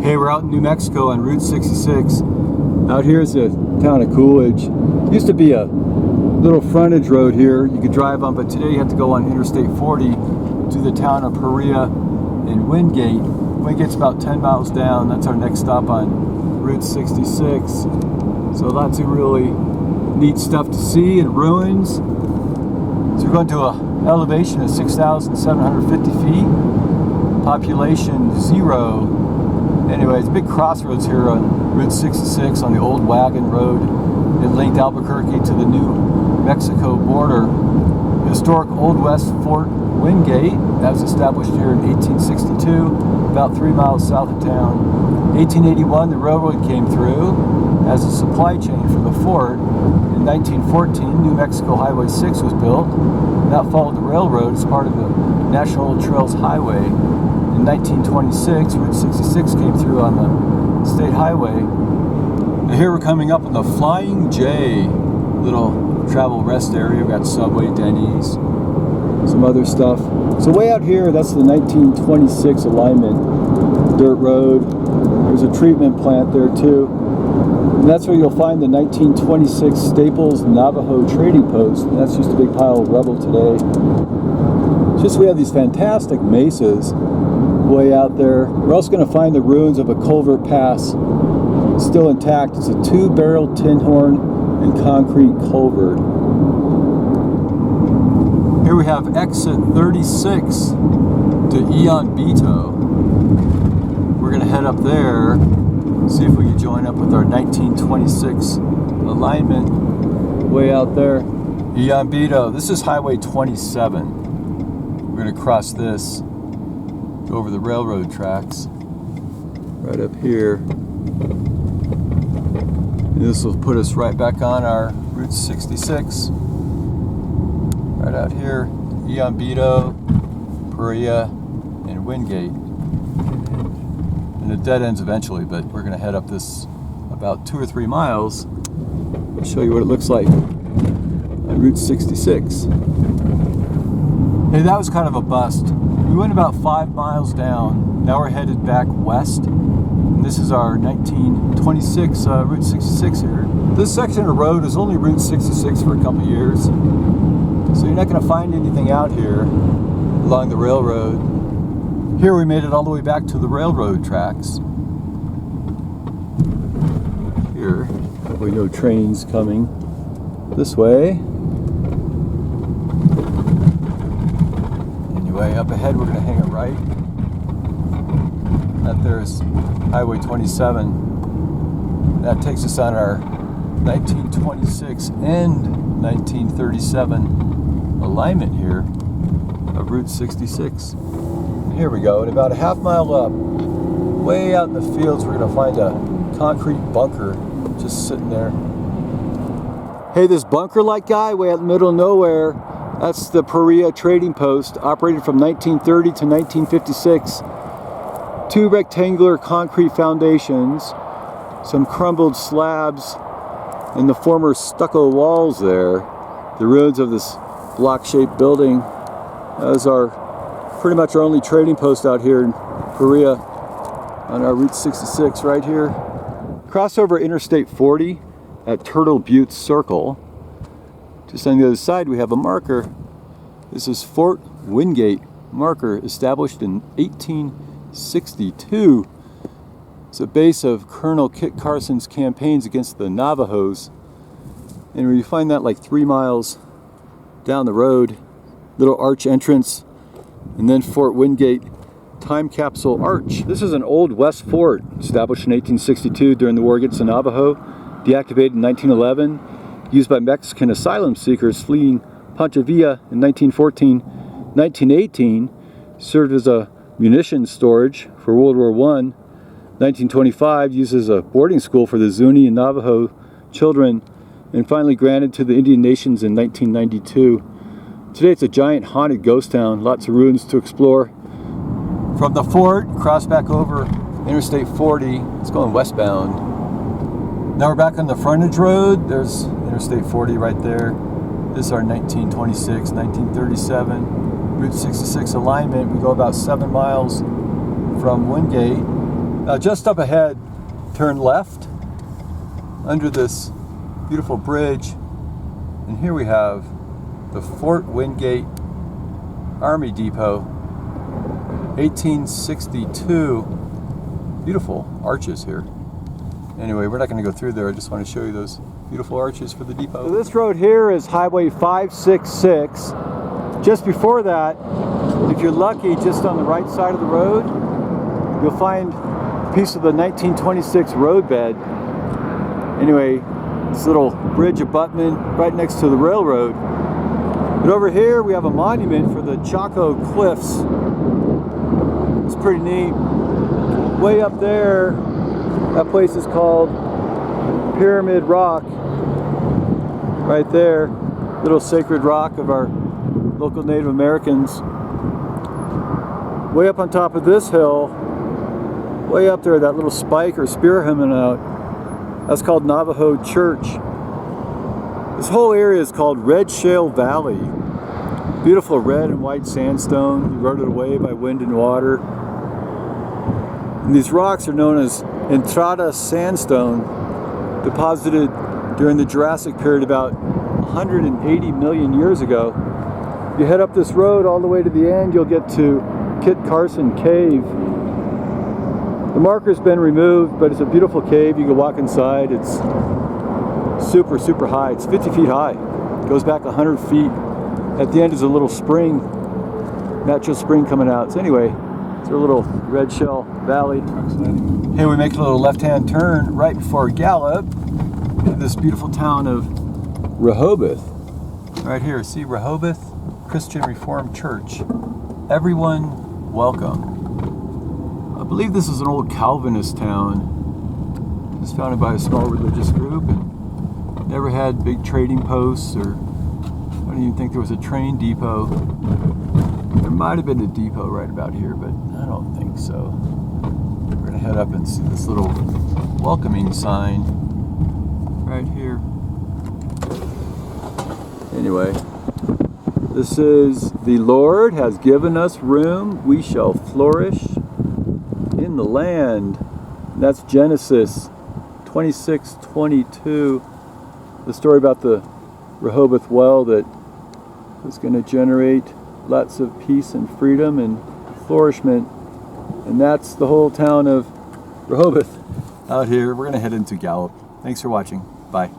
Hey, we're out in New Mexico on Route 66. Out here is the town of Coolidge. Used to be a little frontage road here you could drive on, but today you have to go on Interstate 40 to the town of Perea and Wingate. Wingate's about 10 miles down. That's our next stop on Route 66. So lots of really neat stuff to see and ruins. So we're going to an elevation of 6,750 feet. Population 0. Anyways, big crossroads here on Route 66 on the old wagon road. It linked Albuquerque to the New Mexico border. Historic Old West Fort Wingate, that was established here in 1862, about 3 miles south of town. 1881, the railroad came through as a supply chain for the fort. In 1914, New Mexico Highway 6 was built. That followed the railroad as part of the National Trails Highway. In 1926, Route 66 came through on the state highway. And here we're coming up on the Flying J, little travel rest area. We've got Subway, Denny's, some other stuff. So way out here, that's the 1926 alignment, dirt road. There's a treatment plant there too. And that's where you'll find the 1926 Staples Navajo Trading Post. And that's just a big pile of rubble today. Just we have these fantastic mesas way out there. We're also going to find the ruins of a culvert pass still intact. It's a 2-barrel tin horn and concrete culvert. Here we have exit 36 to Iyantibo. We're going to head up there, see if we can join up with our 1926 alignment way out there. Iyantibo. This is Highway 27. We're going to cross this over the railroad tracks right up here. And this will put us right back on our Route 66. Right out here, Iyantibo, Perea, and Wingate. And it dead ends eventually, but we're going to head up this about 2 or 3 miles. I'll show you what it looks like on Route 66. Hey, that was kind of a bust. We went about 5 miles down. Now we're headed back west. And this is our 1926 Route 66 here. This section of road is only Route 66 for a couple years. So you're not going to find anything out here along the railroad. Here we made it all the way back to the railroad tracks. Here, we know trains coming this way. Anyway, up ahead we're going to hang it right. That there's Highway 27. That takes us on our 1926 and 1937 alignment here of Route 66. Here we go, and about a half mile up, way out in the fields, we're going to find a concrete bunker just sitting there. Hey, this bunker-like guy way out in the middle of nowhere, that's the Perea Trading Post, operated from 1930 to 1956. 2 rectangular concrete foundations, some crumbled slabs, and the former stucco walls there. The ruins of this block-shaped building. Those are pretty much our only trading post out here in Perea on our Route 66 right here. Cross over Interstate 40 at Turtle Butte Circle. Just on the other side we have a marker. This is Fort Wingate marker, established in 1862. It's a base of Colonel Kit Carson's campaigns against the Navajos. And you find that like 3 miles down the road. Little arch entrance, and then Fort Wingate time capsule arch. This is an old West fort established in 1862 during the war against the Navajo, deactivated in 1911, used by Mexican asylum seekers fleeing Pancho Villa in 1914. 1918 served as a munitions storage for World War I. 1925 used as a boarding school for the Zuni and Navajo children, and finally granted to the Indian Nations in 1992. Today it's a giant haunted ghost town, lots of ruins to explore. From the fort, cross back over Interstate 40, it's going westbound. Now we're back on the frontage road. There's Interstate 40 right there. This is our 1926, 1937 Route 66 alignment. We go about 7 miles from Wingate. Now just up ahead, turn left under this beautiful bridge, and here we have the Fort Wingate Army Depot, 1862. Beautiful arches here. Anyway, we're not going to go through there. I just want to show you those beautiful arches for the depot. So this road here is Highway 566. Just before that, if you're lucky, just on the right side of the road, you'll find a piece of the 1926 roadbed. Anyway, this little bridge abutment right next to the railroad. But over here we have a monument for the Chaco Cliffs. It's pretty neat. Way up there, that place is called Pyramid Rock. Right there, little sacred rock of our local Native Americans. Way up on top of this hill, way up there, that little spike or spear hemming out, that's called Navajo Church. This whole area is called Red Shale Valley. Beautiful red and white sandstone, eroded away by wind and water. And these rocks are known as Entrada sandstone, deposited during the Jurassic period about 180 million years ago. If you head up this road all the way to the end, you'll get to Kit Carson Cave. The marker's been removed, but it's a beautiful cave. You can walk inside. It's super, super high. It's 50 feet high. It goes back 100 feet. At the end is a little spring, natural spring coming out. So anyway, it's a little Red Shell Valley. Here we make a little left-hand turn right before Gallup in this beautiful town of Rehoboth. Right here, see Rehoboth Christian Reformed Church. Everyone welcome. I believe this is an old Calvinist town. It was founded by a small religious group and never had big trading posts, or I don't even think there was a train depot. There might have been a depot right about here, but I don't think so. We're gonna head up and see this little welcoming sign right here. Anyway, this is "The Lord has given us room, we shall flourish in the land." And that's Genesis 26:22. The story about the Rehoboth well that is going to generate lots of peace and freedom and flourishment. And that's the whole town of Rehoboth out here. We're going to head into Gallup. Thanks for watching. Bye.